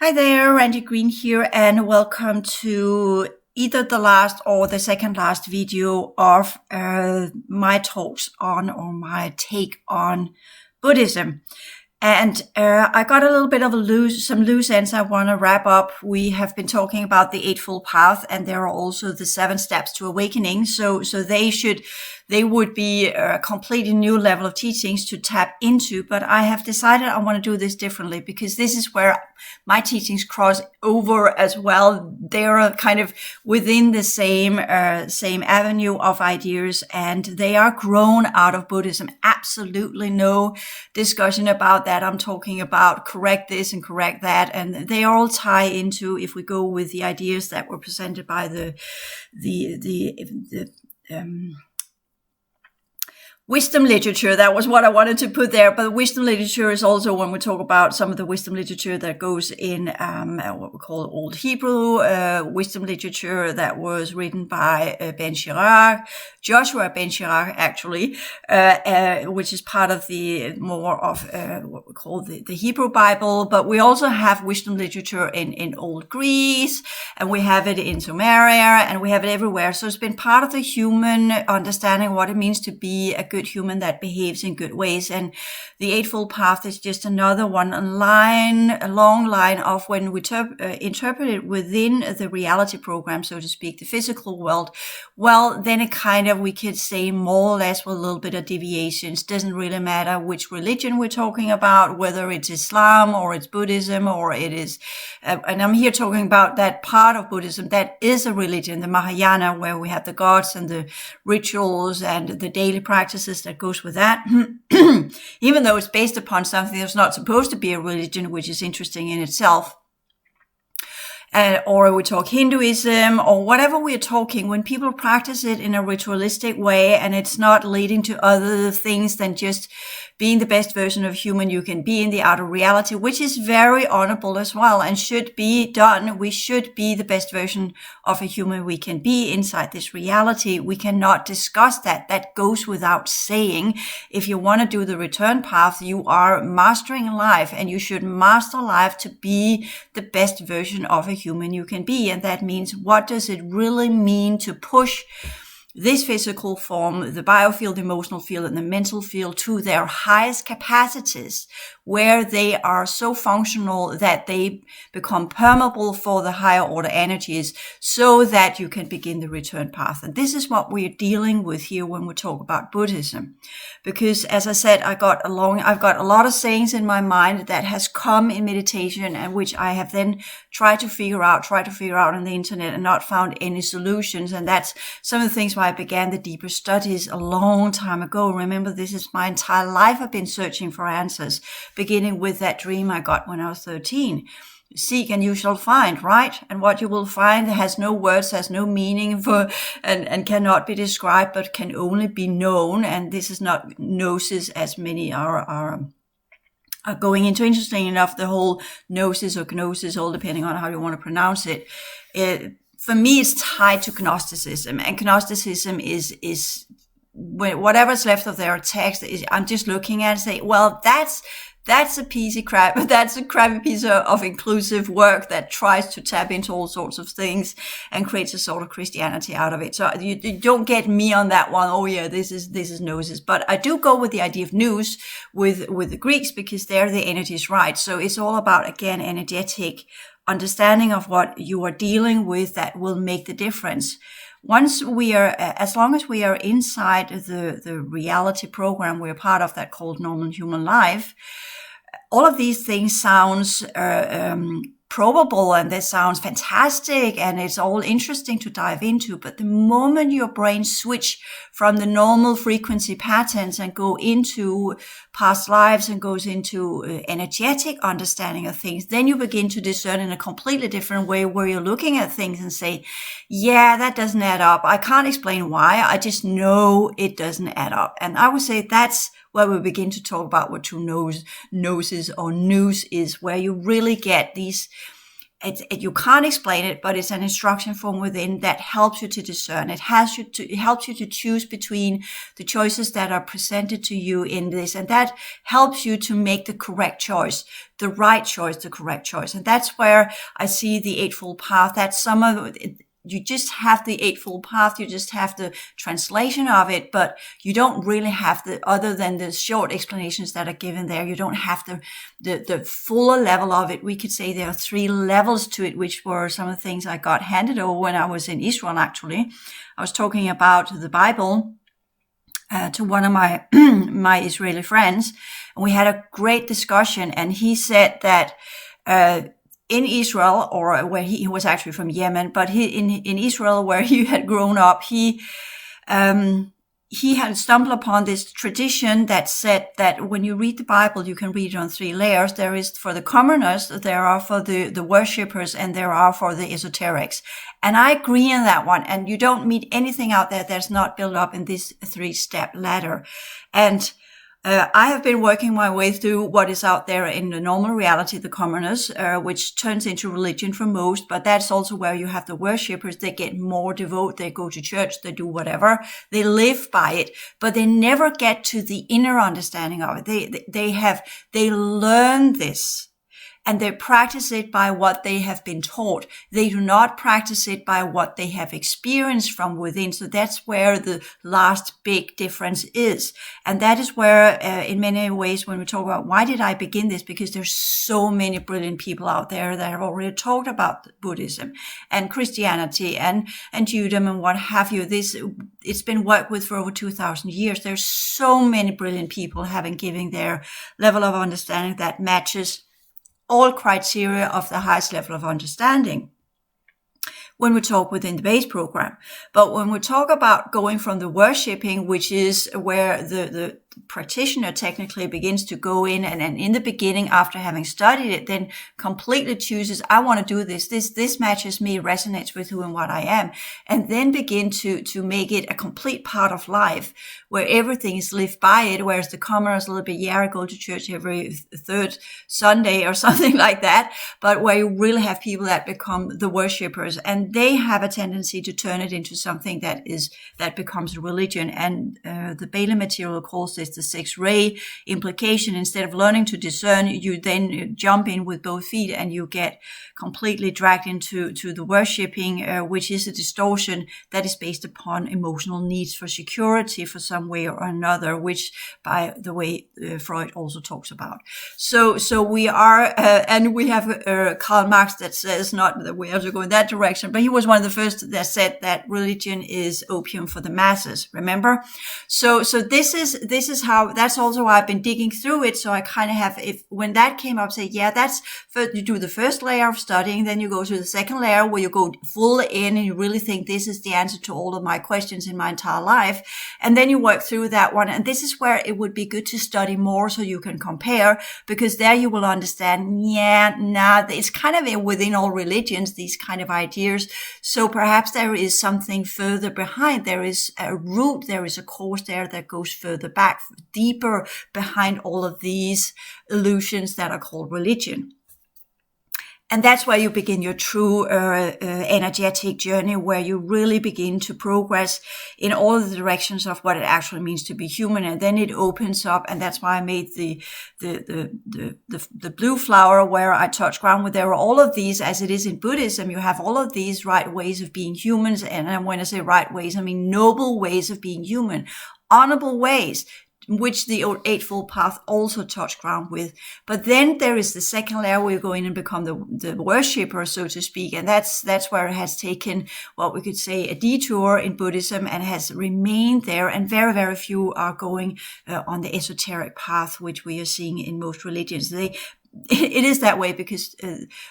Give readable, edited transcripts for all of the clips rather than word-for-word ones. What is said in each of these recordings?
Hi there, Randy Green here, and welcome to either the last or the second last video of my talks on or my take on Buddhism. And I got a little bit of some loose ends I want to wrap up. We have been talking about the Eightfold Path, and there are also the 7 steps to awakening. So they would be a completely new level of teachings to tap into. But I have decided I want to do this differently because this is where my teachings cross over as well. They're kind of within the same avenue of ideas, and they are grown out of Buddhism. Absolutely no discussion about that. I'm talking about correct this and correct that, and they all tie into, if we go with the ideas that were presented by the wisdom literature. That was what I wanted to put there. But wisdom literature is also when we talk about some of the wisdom literature that goes in what we call Old Hebrew, wisdom literature that was written by Joshua Ben Sirach, actually, which is part of the more of what we call the Hebrew Bible. But we also have wisdom literature in Old Greece, and we have it in Sumeria, and we have it everywhere. So it's been part of the human understanding what it means to be a good human that behaves in good ways. And the Eightfold Path is just another one, a long line of when we interpret it within the reality program, so to speak, the physical world. Well, then it kind of, we could say more or less with a little bit of deviations. Doesn't really matter which religion we're talking about, whether it's Islam or it's Buddhism or it is, and I'm here talking about that part of Buddhism that is a religion, the Mahayana, where we have the gods and the rituals and the daily practices that goes with that. Even though it's based upon something that's not supposed to be a religion, which is interesting in itself. Or we talk Hinduism or whatever we're talking, when people practice it in a ritualistic way and it's not leading to other things than just being the best version of human you can be in the outer reality, which is very honorable as well and should be done. We should be the best version of a human we can be inside this reality. We cannot discuss that. That goes without saying. If you want to do the return path, you are mastering life, and you should master life to be the best version of a human you can be. And that means, what does it really mean to push this physical form, the biofield, emotional field, and the mental field to their highest capacities, where they are so functional that they become permeable for the higher order energies, so that you can begin the return path. And this is what we're dealing with here when we talk about Buddhism. Because as I said, I've got a lot of sayings in my mind that has come in meditation, and which I have then tried to figure out on the internet and not found any solutions. And that's some of the things why I began the deeper studies a long time ago. Remember, this is my entire life. I've been searching for answers, beginning with that dream I got when I was 13. Seek and you shall find, right? And what you will find has no words, has no meaning and cannot be described, but can only be known. And this is not gnosis, as many are going into. Interesting enough, the whole gnosis or gnosis, all depending on how you want to pronounce it. For me, it's tied to Gnosticism, and Gnosticism is whatever's left of their text. I'm just looking at it and say, well, that's a piece of crap. That's a crappy piece of inclusive work that tries to tap into all sorts of things and creates a sort of Christianity out of it. So you don't get me on that one. Oh yeah, this is gnosis. But I do go with the idea of nous with the Greeks, because there the energy is right. So it's all about, again, energetic understanding of what you are dealing with that will make the difference. As long as we are inside the reality program we're part of, that called normal human life, all of these things sounds probable, and this sounds fantastic, and it's all interesting to dive into. But the moment your brain switch from the normal frequency patterns and go into past lives and goes into energetic understanding of things, then you begin to discern in a completely different way, where you're looking at things and say, yeah, that doesn't add up. I can't explain why. I just know it doesn't add up. And I would say that's where we begin to talk about what true gnosis or nous is, where you really get these you can't explain it, but it's an instruction from within that helps you to discern. It helps you to choose between the choices that are presented to you in this, and that helps you to make the correct choice, the right choice, the correct choice. And that's where I see the Eightfold Path. That's some of it. You just have the Eightfold Path, you just have the translation of it, but you don't really have other than the short explanations that are given there, you don't have the fuller level of it. We could say there are 3 levels to it, which were some of the things I got handed over when I was in Israel, actually. I was talking about the Bible to one of my, my Israeli friends, and we had a great discussion, and he said that, in Israel, or where he was actually from Yemen, but in Israel, where he had grown up, he had stumbled upon this tradition that said that when you read the Bible, you can read it on 3 layers. There is for the commoners, there are for the worshippers, and there are for the esoterics. And I agree on that one. And you don't meet anything out there that's not built up in this 3-step ladder. And I have been working my way through what is out there in the normal reality, the commoners, which turns into religion for most, but that's also where you have the worshippers. They get more devout, they go to church, they do whatever, they live by it, but they never get to the inner understanding of it. They learn this. And they practice it by what they have been taught. They do not practice it by what they have experienced from within. So that's where the last big difference is. And that is where, in many ways, when we talk about why did I begin this? Because there's so many brilliant people out there that have already talked about Buddhism and Christianity and Judaism and what have you. It's been worked with for over 2,000 years. There's so many brilliant people having given their level of understanding that matches all criteria of the highest level of understanding when we talk within the base program. But when we talk about going from the worshipping, which is where the practitioner technically begins to go in and in the beginning, after having studied it, then completely chooses, I want to do this. This matches me, resonates with who and what I am. And then begin to make it a complete part of life where everything is lived by it. Whereas the commoners a little bit, I go to church every 3rd Sunday or something like that. But where you really have people that become the worshippers, and they have a tendency to turn it into something that becomes a religion. And the Bailey material calls this the 6-ray implication. Instead of learning to discern, you then jump in with both feet and you get completely dragged into the worshipping, which is a distortion that is based upon emotional needs for security for some way or another, which, by the way, Freud also talks about. So we are, and we have Karl Marx that says, not that we have to go in that direction, but he was one of the first that said that religion is opium for the masses. Remember? So this is how, that's also why I've been digging through it. So I kind of have, when that came up, say, yeah, that's first, you do the first layer of studying, then you go to the second layer where you go full in and you really think this is the answer to all of my questions in my entire life. And then you work through that one. And this is where it would be good to study more so you can compare, because there you will understand, it's kind of within all religions, these kind of ideas. So perhaps there is something further behind. There is a root, there is a cause there that goes further back, deeper behind all of these illusions that are called religion. And that's where you begin your true energetic journey, where you really begin to progress in all the directions of what it actually means to be human. And then it opens up, and that's why I made the blue flower where I touch ground with. There are all of these, as it is in Buddhism, you have all of these right ways of being humans. And when I say right ways, I mean noble ways of being human, honorable ways, which the Eightfold Path also touch ground with. But then there is the second layer where you go in and become the worshipper, so to speak. And that's where it has taken what we could say a detour in Buddhism and has remained there. And very, very few are going on the esoteric path, which we are seeing in most religions. It is that way because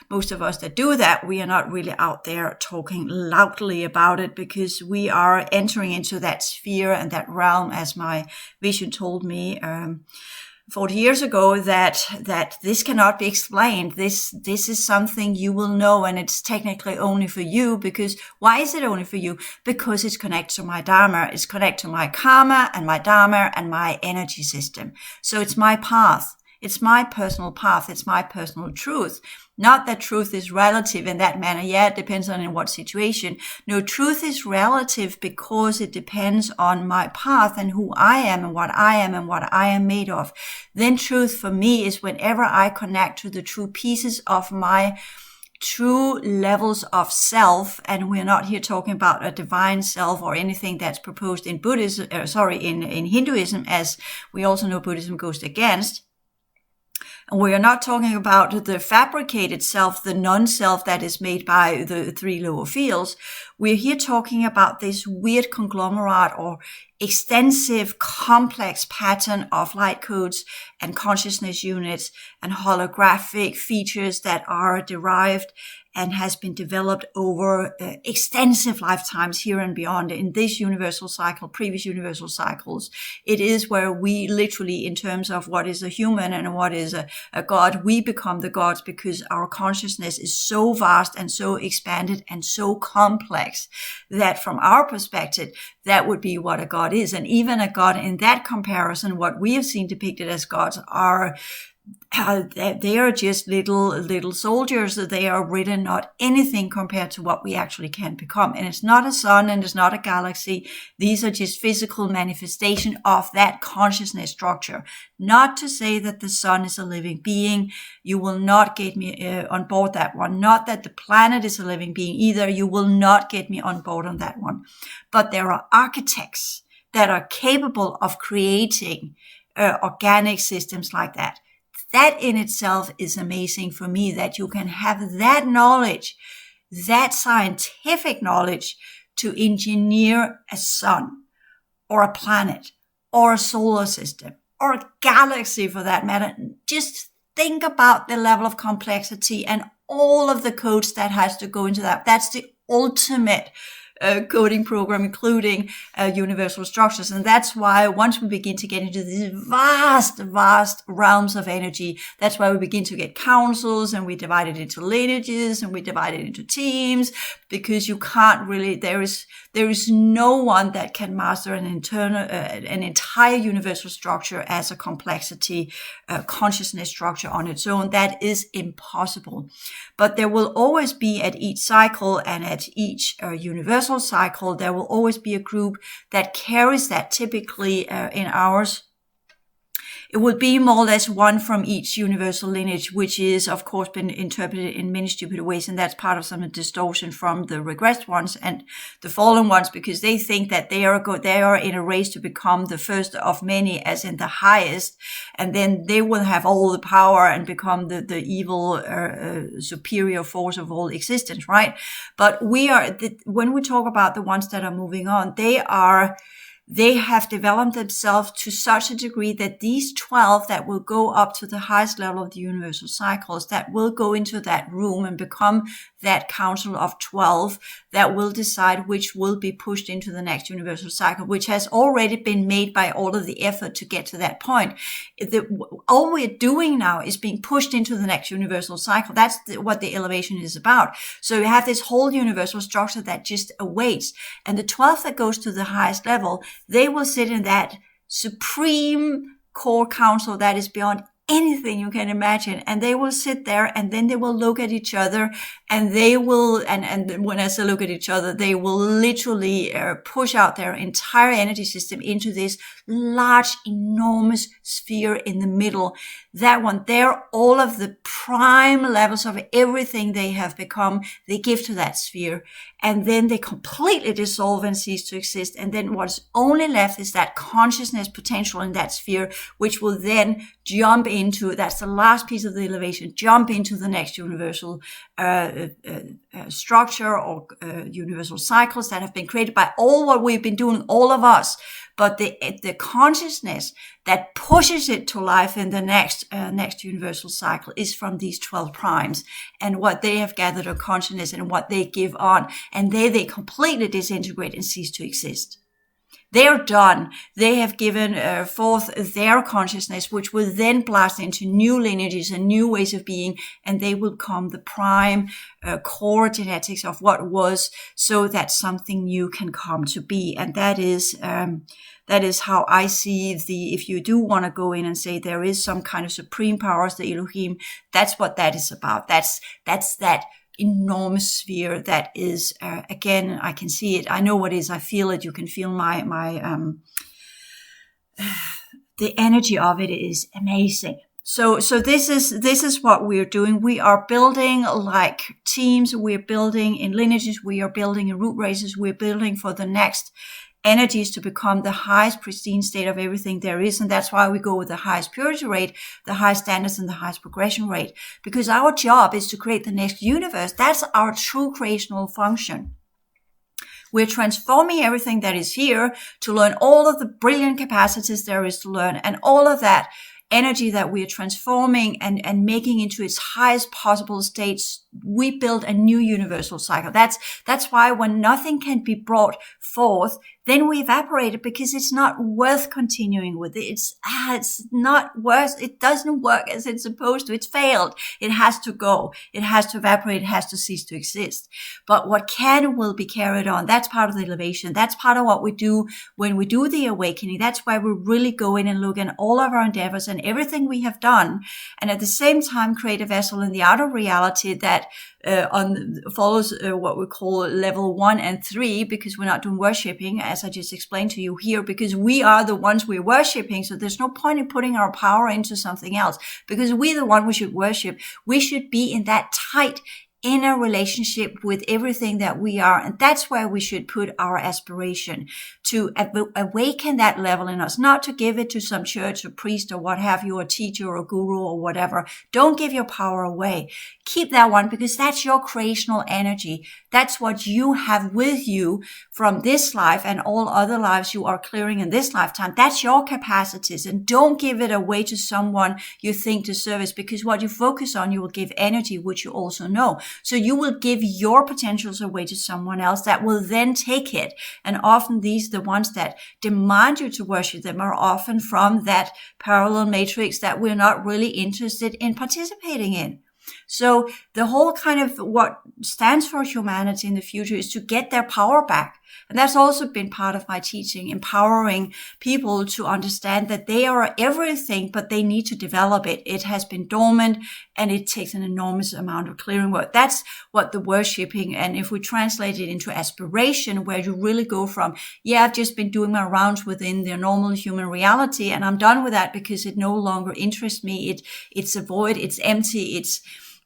most of us that do that, we are not really out there talking loudly about it, because we are entering into that sphere and that realm, as my vision told me 40 years ago, that this cannot be explained. This is something you will know, and it's technically only for you. Because why is it only for you? Because it's connected to my Dharma. It's connected to my karma and my Dharma and my energy system. So it's my path. It's my personal path. It's my personal truth. Not that truth is relative in that manner. Yeah, it depends on in what situation. No, truth is relative because it depends on my path and who I am and what I am and what I am made of. Then truth for me is whenever I connect to the true pieces of my true levels of self, and we're not here talking about a divine self or anything that's proposed in Buddhism, in Hinduism, as we also know Buddhism goes against. And we are not talking about the fabricated self, the non-self that is made by the three lower fields. We're here talking about this weird conglomerate or extensive, complex pattern of light codes and consciousness units and holographic features that are derived and has been developed over extensive lifetimes here and beyond in this universal cycle, previous universal cycles. It is where we literally, in terms of what is a human and what is a God, we become the gods because our consciousness is so vast and so expanded and so complex that from our perspective, that would be what a God is. And even a God in that comparison, what we have seen depicted as gods are they are just little soldiers. They are really not anything compared to what we actually can become. And it's not a sun and it's not a galaxy. These are just physical manifestation of that consciousness structure. Not to say that the sun is a living being. You will not get me on board that one. Not that the planet is a living being either. You will not get me on board on that one. But there are architects that are capable of creating organic systems like that. That in itself is amazing for me, that you can have that knowledge, that scientific knowledge to engineer a sun or a planet or a solar system or a galaxy for that matter. Just think about the level of complexity and all of the codes that has to go into that. That's the ultimate coding program, including universal structures. And that's why once we begin to get into these vast realms of energy, that's why we begin to get councils and we divide it into lineages and we divide it into teams, because you can't really, there is no one that can master an entire universal structure as a complexity, consciousness structure on its own. That is impossible. But there will always be at each cycle and at each universal cycle, there will always be a group that carries that. Typically in ours, it would be more or less one from each universal lineage, which is, of course, been interpreted in many stupid ways. And that's part of some distortion from the regressed ones and the fallen ones, because they think that they are in a race to become the first of many, as in the highest. And then they will have all the power and become the evil, superior force of all existence, right? But when we talk about the ones that are moving on, they have developed themselves to such a degree that these 12 that will go up to the highest level of the universal cycles, that will go into that room and become that council of 12 that will decide which will be pushed into the next universal cycle, which has already been made by all of the effort to get to that point. All we're doing now is being pushed into the next universal cycle. That's what the elevation is about. So you have this whole universal structure that just awaits. And the 12 that goes to the highest level, they will sit in that supreme core council that is beyond anything you can imagine. And they will sit there and then they will look at each other and they will, and when I say look at each other, they will literally push out their entire energy system into this large, enormous sphere in the middle. That one there, all of the prime levels of everything they have become, they give to that sphere. And then they completely dissolve and cease to exist. And then what's only left is that consciousness potential in that sphere, which will then jump into, that's the last piece of the elevation, jump into the next universal structure or universal cycles that have been created by all what we've been doing, all of us. But the consciousness that pushes it to life in the next universal cycle is from these 12 primes and what they have gathered of consciousness and what they give on. And they completely disintegrate and cease to exist. They're done. They have given forth their consciousness, which will then blast into new lineages and new ways of being, and they will become the prime core genetics of what was, so that something new can come to be. And that is That is how I see if you do want to go in and say there is some kind of supreme powers, the Elohim, that's what that is about. That's that enormous sphere that is, again, I can see it. I know what it is. I feel it. You can feel the energy of it is amazing. So this is what we're doing. We are building like teams. We're building in lineages. We are building in root races. We're building for the next energies to become the highest pristine state of everything there is. And that's why we go with the highest purity rate, the highest standards, and the highest progression rate. Because our job is to create the next universe. That's our true creational function. We're transforming everything that is here to learn all of the brilliant capacities there is to learn, and all of that energy that we are transforming and making into its highest possible states. We build a new universal cycle. That's why when nothing can be brought forth, then we evaporate it, because it's not worth continuing with it. It's not worth, it doesn't work as it's supposed to. It's failed. It has to go. It has to evaporate. It has to cease to exist. But what will be carried on. That's part of the elevation. That's part of what we do when we do the awakening. That's why we really go in and look at all of our endeavors and everything we have done, and at the same time create a vessel in the outer reality that follows what we call level 1 and 3, because we're not doing worshipping, as I just explained to you here, because we are the ones we're worshipping. So there's no point in putting our power into something else, because we're the one we should worship. We should be in that tight inner relationship with everything that we are. And that's where we should put our aspiration, to awaken that level in us, not to give it to some church or priest or what have you, or teacher or guru or whatever. Don't give your power away. Keep that one, because that's your creational energy. That's what you have with you from this life and all other lives you are clearing in this lifetime. That's your capacities, and don't give it away to someone you think deserves, because what you focus on, you will give energy, which you also know. So you will give your potentials away to someone else that will then take it. And often the ones that demand you to worship them are often from that parallel matrix that we're not really interested in participating in. So the whole kind of what stands for humanity in the future is to get their power back. And that's also been part of my teaching, empowering people to understand that they are everything, but they need to develop it. It has been dormant, and it takes an enormous amount of clearing work. That's what the worshipping, and if we translate it into aspiration, where you really go from, I've just been doing my rounds within the normal human reality, and I'm done with that because it no longer interests me. It's a void. It's empty.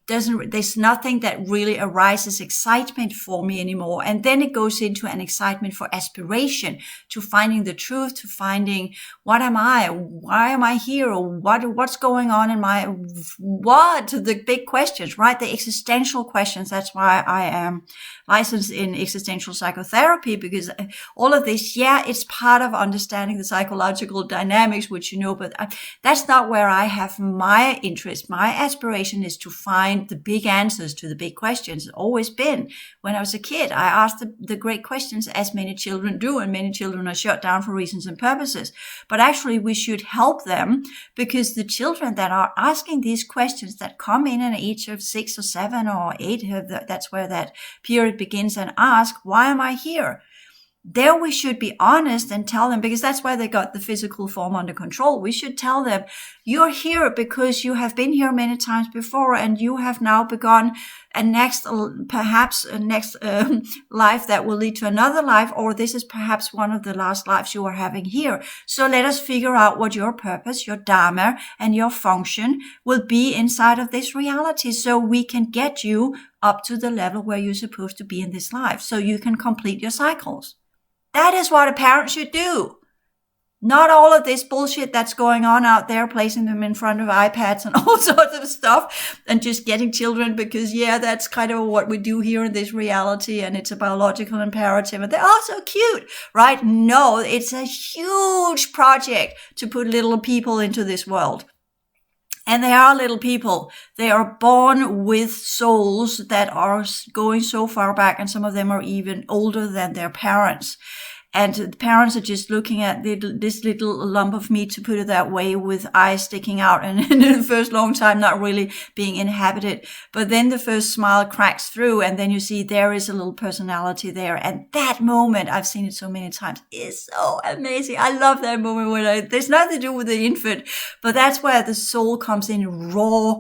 There's nothing that really arises excitement for me anymore. And then it goes into an excitement for aspiration, to finding the truth, to finding, what am I? Why am I here? Or what's going on in the big questions, right? The existential questions. That's why I am licensed in existential psychotherapy, because all of this, it's part of understanding the psychological dynamics, which you know, but that's not where I have my interest. My aspiration is to find the big answers to the big questions. It's always been. When I was a kid, I asked the great questions, as many children do, and many children are shut down for reasons and purposes. But actually, we should help them, because the children that are asking these questions, that come in an age of 6 or 7 or 8, that's where that period begins, and ask, why am I here? There we should be honest and tell them, because that's why they got the physical form under control. We should tell them, you're here because you have been here many times before, and you have now begun perhaps a next life that will lead to another life, or this is perhaps one of the last lives you are having here. So let us figure out what your purpose, your dharma, and your function will be inside of this reality, so we can get you up to the level where you're supposed to be in this life, so you can complete your cycles. That is what a parent should do. Not all of this bullshit that's going on out there, placing them in front of iPads and all sorts of stuff, and just getting children because, that's kind of what we do here in this reality, and it's a biological imperative, and they're all so cute, right? No, it's a huge project to put little people into this world. And they are little people. They are born with souls that are going so far back, and some of them are even older than their parents. And the parents are just looking at this little lump of meat, to put it that way, with eyes sticking out, and in the first long time not really being inhabited. But then the first smile cracks through, and then you see there is a little personality there. And that moment, I've seen it so many times, is so amazing. I love that moment when there's nothing to do with the infant, but that's where the soul comes in raw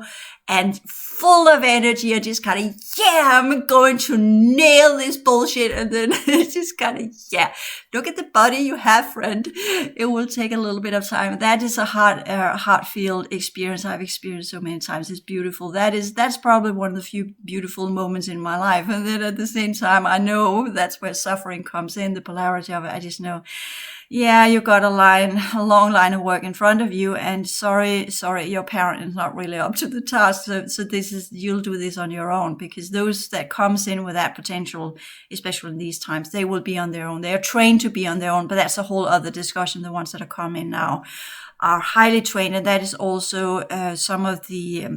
and full of energy, and just kind of, yeah, I'm going to nail this bullshit. And then it's just kind of, yeah, look at the body you have, friend. It will take a little bit of time. That is a heart-filled experience I've experienced so many times. It's beautiful. That's probably one of the few beautiful moments in my life. And then at the same time, I know that's where suffering comes in, the polarity of it. I just know, yeah, you got a long line of work in front of you, and sorry, your parent is not really up to the task. So you'll do this on your own, because those that comes in with that potential, especially in these times, they will be on their own. They are trained to be on their own, but that's a whole other discussion. The ones that are coming now are highly trained, and that is also some of the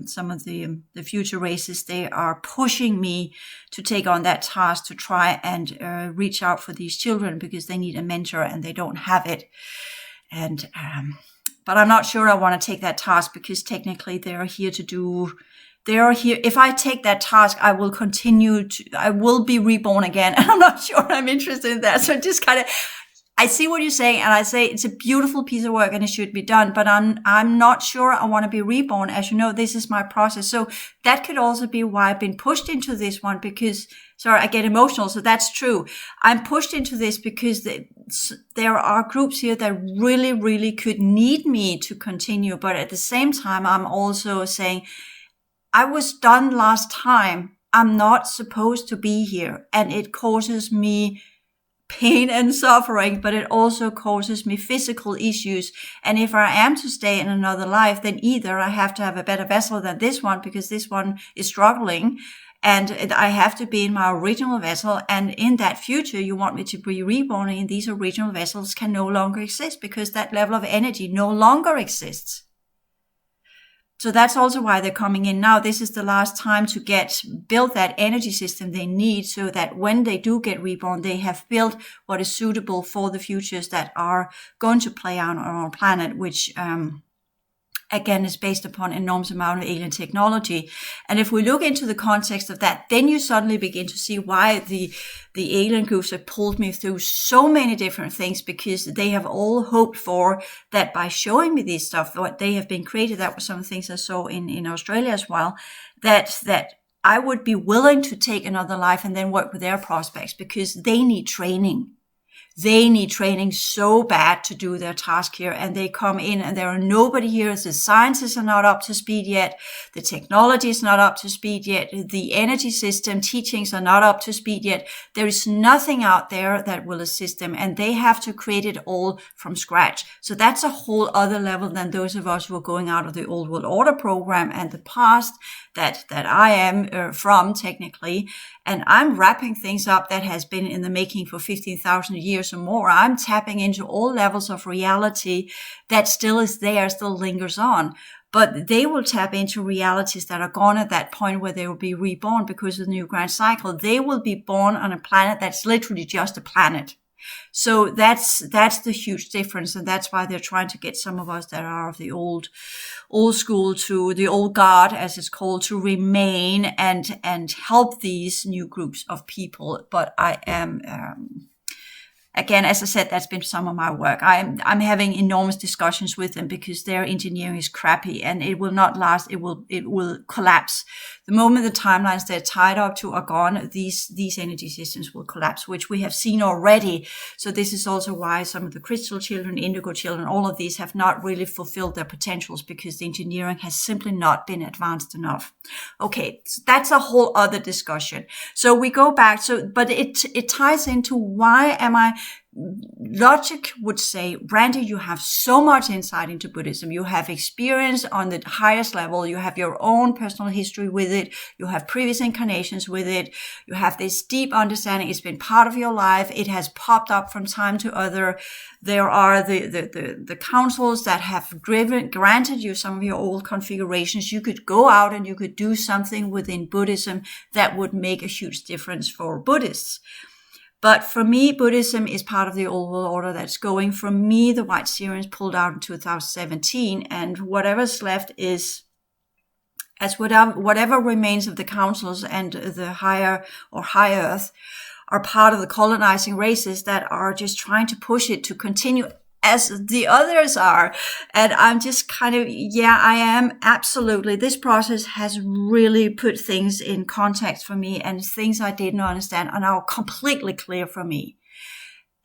future races. They are pushing me to take on that task, to try and reach out for these children, because they need a mentor and they don't have it. And but I'm not sure I want to take that task, because technically they are here. If I take that task, I will be reborn again, and I'm not sure I'm interested in that. So just kind of, I see what you're saying, and I say it's a beautiful piece of work and it should be done, but I'm not sure I want to be reborn. As you know, this is my process. So that could also be why I've been pushed into this one, because, sorry, I get emotional. So that's true. I'm pushed into this because there are groups here that really, really could need me to continue. But at the same time, I'm also saying, I was done last time. I'm not supposed to be here. And it causes me pain and suffering, but it also causes me physical issues. And if I am to stay in another life, then either I have to have a better vessel than this one, because this one is struggling, and I have to be in my original vessel. And in that future, you want me to be reborn, and these original vessels can no longer exist, because that level of energy no longer exists. So that's also why they're coming in now. This is the last time to build that energy system they need, so that when they do get reborn, they have built what is suitable for the futures that are going to play out on our planet, which again is based upon an enormous amount of alien technology. And if we look into the context of that, then you suddenly begin to see why the alien groups have pulled me through so many different things, because they have all hoped for that by showing me this stuff, what they have been created. That was some of the things I saw in Australia as well, that I would be willing to take another life and then work with their prospects, because they need training. They need training so bad to do their task here, and they come in and there are nobody here. The sciences are not up to speed yet. The technology is not up to speed yet. The energy system teachings are not up to speed yet. There is nothing out there that will assist them, and they have to create it all from scratch. So that's a whole other level than those of us who are going out of the old world order program and the past that I am from technically. And I'm wrapping things up that has been in the making for 15,000 years or more. I'm tapping into all levels of reality that still is there, still lingers on. But they will tap into realities that are gone at that point where they will be reborn because of the new grand cycle. They will be born on a planet that's literally just a planet. So that's the huge difference, and that's why they're trying to get some of us that are of the old school, to the old guard, as it's called, to remain and help these new groups of people. But I am again, as I said, that's been some of my work. I'm having enormous discussions with them because their engineering is crappy and it will not last. It will collapse. The moment the timelines they're tied up to are gone, these energy systems will collapse, which we have seen already. So this is also why some of the crystal children, indigo children, all of these have not really fulfilled their potentials, because the engineering has simply not been advanced enough. Okay, so that's a whole other discussion. So we go back. But it ties into why am I. Logic would say, Randy, you have so much insight into Buddhism. You have experience on the highest level. You have your own personal history with it. You have previous incarnations with it. You have this deep understanding. It's been part of your life. It has popped up from time to other. There are the councils that have granted you some of your old configurations. You could go out and you could do something within Buddhism that would make a huge difference for Buddhists. But for me, Buddhism is part of the old world order that's going. For me, the White Series pulled out in 2017, and whatever's left is as whatever remains of the councils and the higher or high earth are part of the colonizing races that are just trying to push it to continue as the others are. And I'm just kind of, I am absolutely. This process has really put things in context for me, and things I didn't understand are now completely clear for me.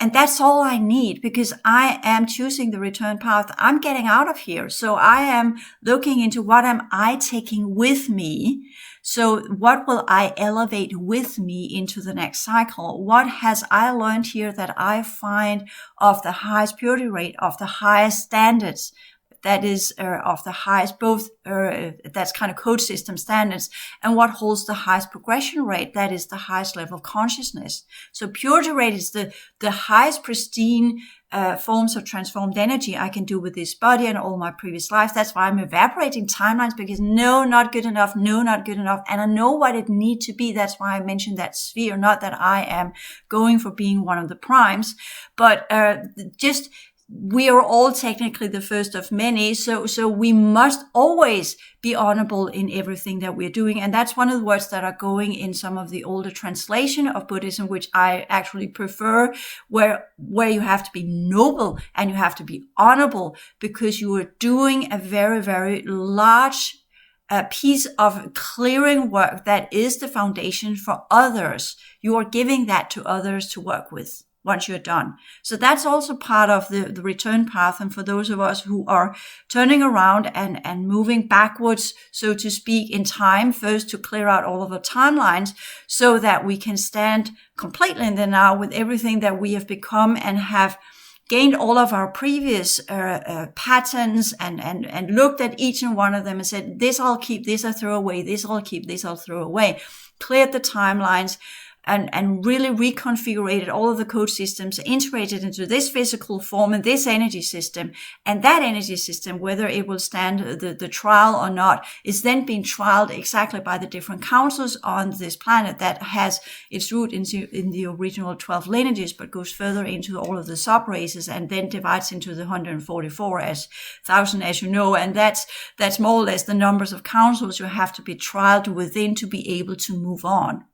And that's all I need, because I am choosing the return path. I'm getting out of here. So I am looking into what am I taking with me. So what will I elevate with me into the next cycle? What has I learned here that I find of the highest purity rate, of the highest standards? That is of the highest, both that's kind of code system standards, and what holds the highest progression rate, that is the highest level of consciousness. So purity rate is the highest pristine forms of transformed energy I can do with this body and all my previous lives. That's why I'm evaporating timelines, because no, not good enough, no, not good enough. And I know what it needs to be. That's why I mentioned that sphere, not that I am going for being one of the primes, but just we are all technically the first of many. So we must always be honorable in everything that we're doing. And that's one of the words that are going in some of the older translation of Buddhism, which I actually prefer, where you have to be noble and you have to be honorable, because you are doing a very, very large piece of clearing work that is the foundation for others. You are giving that to others to work with once you're done. So that's also part of the return path. And for those of us who are turning around and moving backwards, so to speak, in time, first to clear out all of the timelines so that we can stand completely in the now with everything that we have become and have gained all of our previous patterns and looked at each and one of them and said, this I'll keep, this I'll throw away, this I'll keep, this I'll throw away. Cleared the timelines, and really reconfigured all of the code systems, integrated into this physical form and this energy system. And that energy system, whether it will stand the trial or not, is then being trialed exactly by the different councils on this planet that has its root in the original 12 lineages, but goes further into all of the sub-races and then divides into the 144 thousand, as you know. And that's more or less the numbers of councils you have to be trialed within to be able to move on.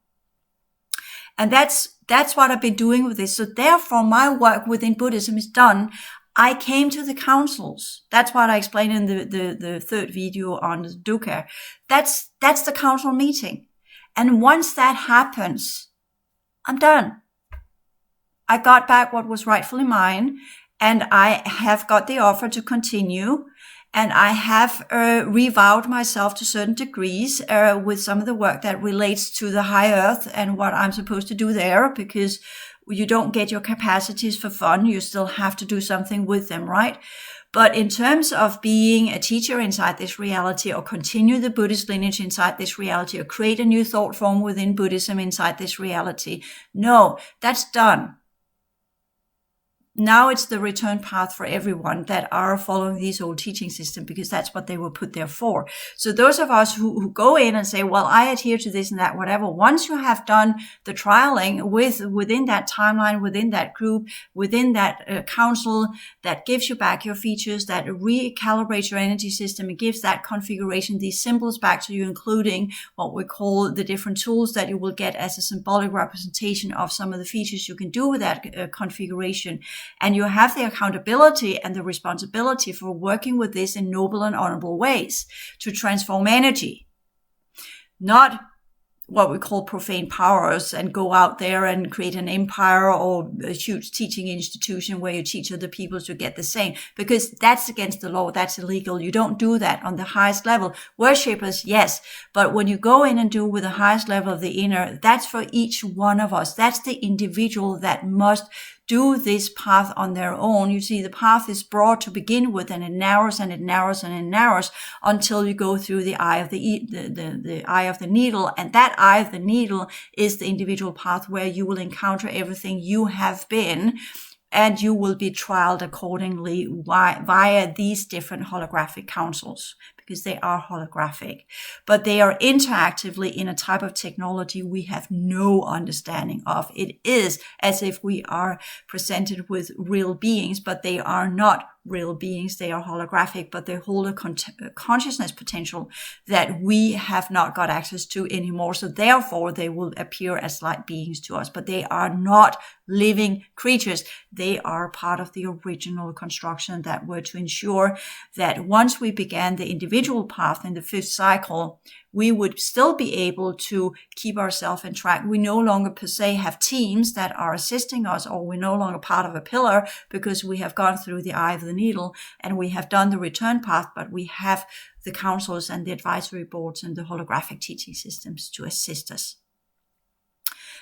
And that's what I've been doing with this. So therefore, my work within Buddhism is done. I came to the councils. That's what I explained in the third video on the dukkha. That's the council meeting. And once that happens, I'm done. I got back what was rightfully mine, and I have got the offer to continue. And I have revowed myself to certain degrees with some of the work that relates to the high earth and what I'm supposed to do there, because you don't get your capacities for fun. You still have to do something with them, right? But in terms of being a teacher inside this reality, or continue the Buddhist lineage inside this reality, or create a new thought form within Buddhism inside this reality, no, that's done. Now it's the return path for everyone that are following these old teaching systems, because that's what they were put there for. So those of us who go in and say, well, I adhere to this and that, whatever, once you have done the trialing within that timeline, within that group, within that council that gives you back your features, that recalibrates your energy system, and gives that configuration, these symbols back to you, including what we call the different tools that you will get as a symbolic representation of some of the features you can do with that configuration. And you have the accountability and the responsibility for working with this in noble and honorable ways to transform energy, not what we call profane powers and go out there and create an empire or a huge teaching institution where you teach other people to get the same, because that's against the law. That's illegal. You don't do that on the highest level. Worshippers, yes. But when you go in and do with the highest level of the inner, that's for each one of us. That's the individual that must do this path on their own. You see, the path is broad to begin with, and it narrows and it narrows and it narrows until you go through the eye of the eye of the needle. And that eye of the needle is the individual path where you will encounter everything you have been, and you will be trialed accordingly via these different holographic councils. because they are holographic, but they are interactively in a type of technology we have no understanding of. It is as if we are presented with real beings, but they are not real beings. They are holographic, but they hold a consciousness potential that we have not got access to anymore. So therefore they will appear as light beings to us, but they are not living creatures. They are part of the original construction that were to ensure that once we began the individual path in the 5th cycle, we would still be able to keep ourselves in track. We no longer per se have teams that are assisting us, or we're no longer part of a pillar because we have gone through the eye of the needle and we have done the return path, but we have the councils and the advisory boards and the holographic teaching systems to assist us.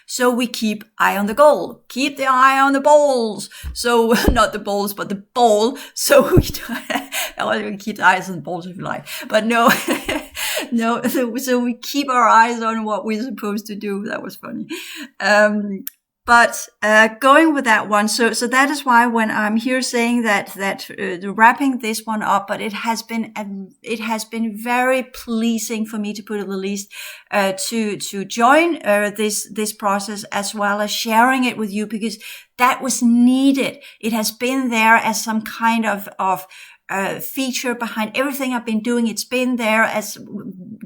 So we keep eye on the goal, keep the eye on the balls. So not the balls, but the ball. So we keep the eyes on the balls if you like, but no, no. So we keep our eyes on what we're supposed to do. That was funny. But going with that one, so that is why when I'm here saying that wrapping this one up, but it has been very pleasing for me, to put it the least, to join this process, as well as sharing it with you, because that was needed. It has been there as some kind of feature behind everything I've been doing. It's been there as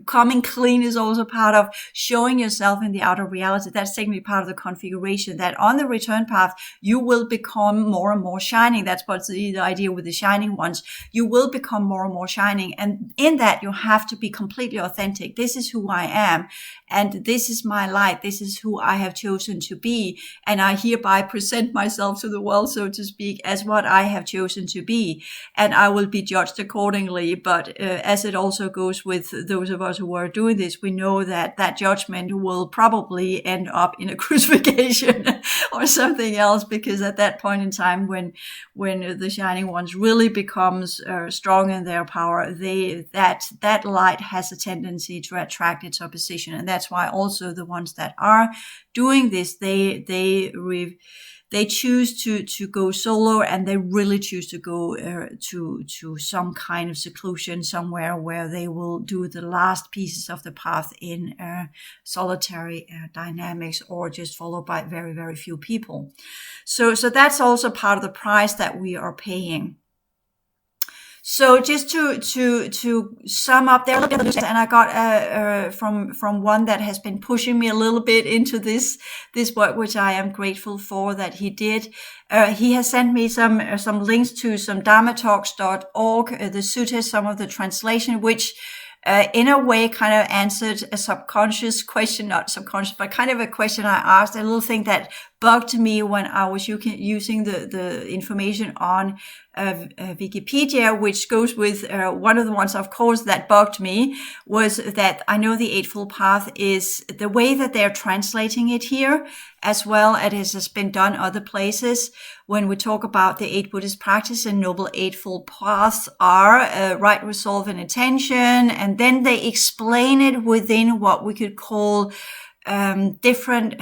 coming clean is also part of showing yourself in the outer reality. That's taking part of the configuration that on the return path, you will become more and more shining. That's what's the idea with the shining ones. You will become more and more shining. And in that, you have to be completely authentic. This is who I am. And this is my light. This is who I have chosen to be. And I hereby present myself to the world, so to speak, as what I have chosen to be. And I will be judged accordingly. But as it also goes with those of us who are doing this, we know that that judgment will probably end up in a crucifixion or something else, because at that point in time, when the shining ones really becomes strong in their power, that light has a tendency to attract its opposition. And that's why also the ones that are doing this, they choose to go solo, and they really choose to go to some kind of seclusion somewhere where they will do the last pieces of the path in solitary dynamics, or just followed by very, very few people. So that's also part of the price that we are paying. So just to sum up, there, and I got from one that has been pushing me a little bit into this work, which I am grateful for that he did. He has sent me some links to some dharmatalks.org, the suttas, some of the translation, which in a way kind of answered a subconscious question, not subconscious, but kind of a question I asked, a little thing that bugged me when I was using the information on Wikipedia, which goes with one of the ones, of course, that bugged me, was that I know the Eightfold Path is the way that they're translating it here, as well as it has been done other places. When we talk about the 8 Buddhist practices and Noble Eightfold Paths are right resolve and attention, and then they explain it within what we could call different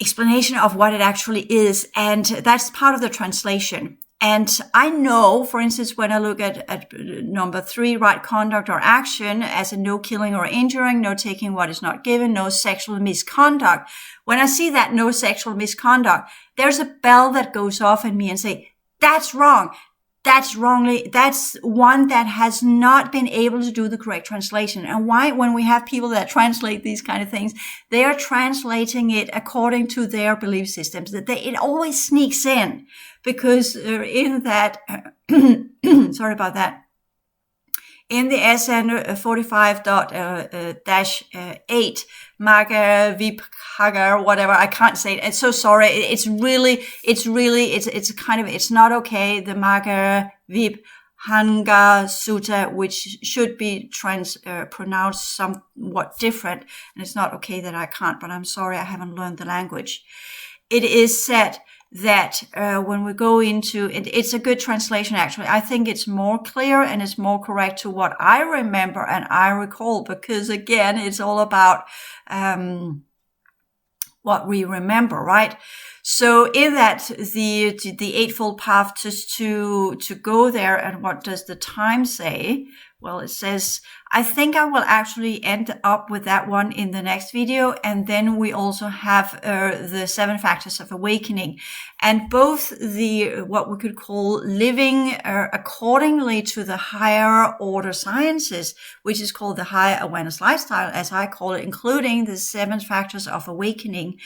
explanation of what it actually is. And that's part of the translation. And I know, for instance, when I look at number 3, right conduct or action, as in no killing or injuring, no taking what is not given, no sexual misconduct. When I see that no sexual misconduct, there's a bell that goes off in me and say, that's wrong. That's wrongly, that's one that has not been able to do the correct translation. And why, when we have people that translate these kind of things, they are translating it according to their belief systems, that it always sneaks in, because in that, sorry about that, in the SN 45.8, Maga Vip Hagar, whatever, I can't say it. It's so sorry. It's not okay. The Maga Vip Hanga Sutta, which should be pronounced somewhat different. And it's not okay that I can't, but I'm sorry, I haven't learned the language. It is said that when we go into it, it's a good translation, actually. I think it's more clear and it's more correct to what I remember and I recall, because again, it's all about what we remember, right? So in that, the Eightfold Path, just to go there, and what does the time say? Well, it says, I think I will actually end up with that one in the next video. And then we also have the 7 factors of awakening, and both what we could call living accordingly to the higher order sciences, which is called the higher awareness lifestyle, as I call it, including the 7 factors of awakening.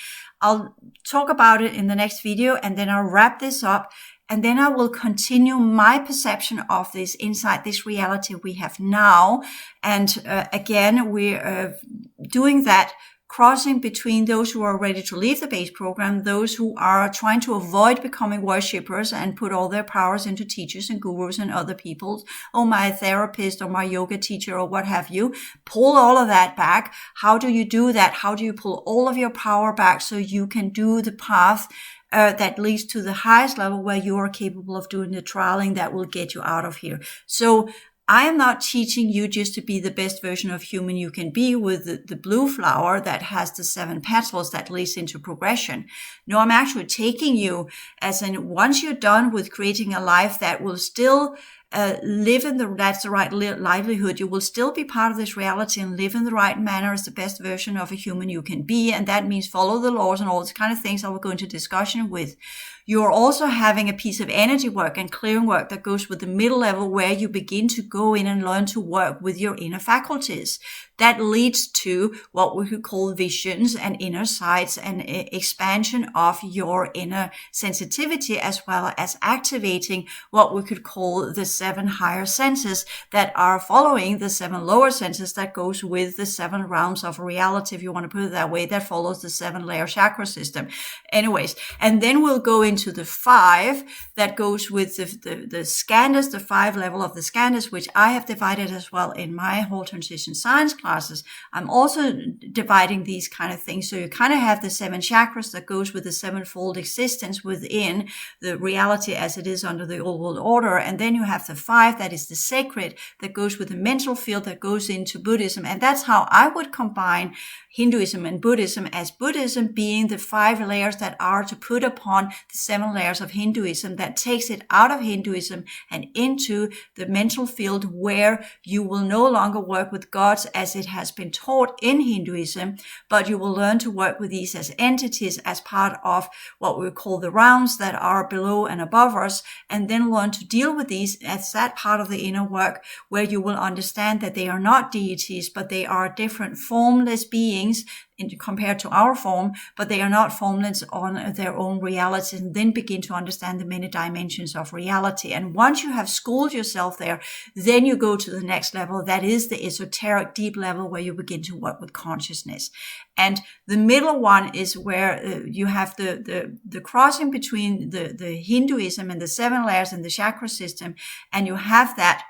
I'll talk about it in the next video, and then I'll wrap this up. And then I will continue my perception of this inside this reality we have now. And again, we're doing that, crossing between those who are ready to leave the base program, those who are trying to avoid becoming worshippers and put all their powers into teachers and gurus and other people, or my therapist or my yoga teacher or what have you. Pull all of that back. How do you do that? How do you pull all of your power back so you can do the path that leads to the highest level where you are capable of doing the trialing that will get you out of here? So I am not teaching you just to be the best version of human you can be with the blue flower that has the 7 petals that leads into progression. No, I'm actually taking you as in, once you're done with creating a life that will still live in that's the right livelihood, you will still be part of this reality and live in the right manner as the best version of a human you can be. And that means follow the laws and all these kind of things I will go into discussion with. You're also having a piece of energy work and clearing work that goes with the middle level, where you begin to go in and learn to work with your inner faculties. That leads to what we could call visions and inner sights and expansion of your inner sensitivity, as well as activating what we could call the 7 higher senses that are following the 7 lower senses that goes with the 7 realms of reality, if you want to put it that way, that follows the 7-layer chakra system. Anyways, and then we'll go into the 5 that goes with the skandhas, the 5 level of the skandhas, which I have divided as well in my whole transition science classes. I'm also dividing these kind of things. So you kind of have the 7 chakras that goes with the 7-fold existence within the reality as it is under the old world order. And then you have the 5 that is the sacred, that goes with the mental field that goes into Buddhism. And that's how I would combine Hinduism and Buddhism, as Buddhism being the 5 layers that are to put upon the 7 layers of Hinduism, that takes it out of Hinduism and into the mental field, where you will no longer work with gods as it has been taught in Hinduism, but you will learn to work with these as entities, as part of what we call the realms that are below and above us, and then learn to deal with these as that part of the inner work, where you will understand that they are not deities, but they are different formless beings compared to our form, but they are not formless on their own reality, and then begin to understand the many dimensions of reality. And once you have schooled yourself there, then you go to the next level. That is the esoteric deep level, where you begin to work with consciousness. And the middle one is where you have the crossing between the Hinduism and the 7 layers and the chakra system, and you have that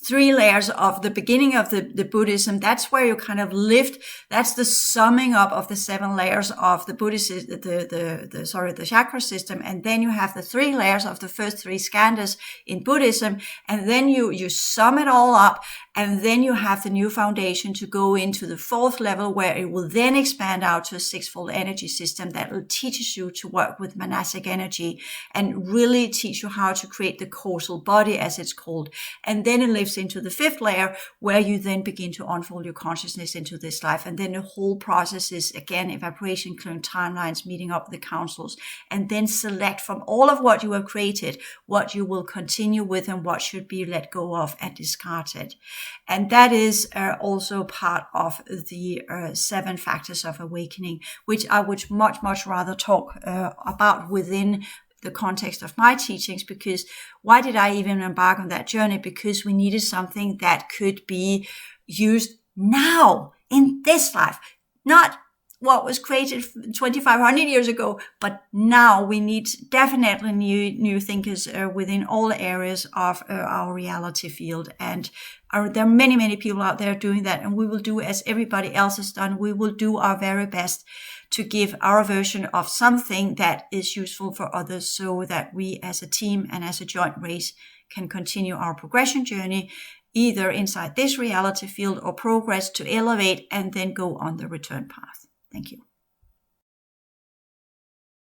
3 layers of the beginning of the Buddhism. That's where you kind of lift. That's the summing up of the 7 layers of the Buddhism, the chakra system. And then you have the 3 layers of the first 3 skandhas in Buddhism. And then you sum it all up. And then you have the new foundation to go into the 4th level, where it will then expand out to a 6-fold energy system that will teach you to work with manasic energy and really teach you how to create the causal body, as it's called. And then it lives into the 5th layer, where you then begin to unfold your consciousness into this life. And then the whole process is, again, evaporation, clearing timelines, meeting up with the councils, and then select from all of what you have created, what you will continue with and what should be let go of and discarded. And that is also part of the 7 factors of awakening, which I would much, much rather talk about within the context of my teachings. Because why did I even embark on that journey? Because we needed something that could be used now in this life, not what was created 2,500 years ago, but now we need definitely new thinkers within all areas of our reality field. And there are many, many people out there doing that, and we will do as everybody else has done. We will do our very best to give our version of something that is useful for others, so that we as a team and as a joint race can continue our progression journey, either inside this reality field or progress to elevate and then go on the return path. Thank you.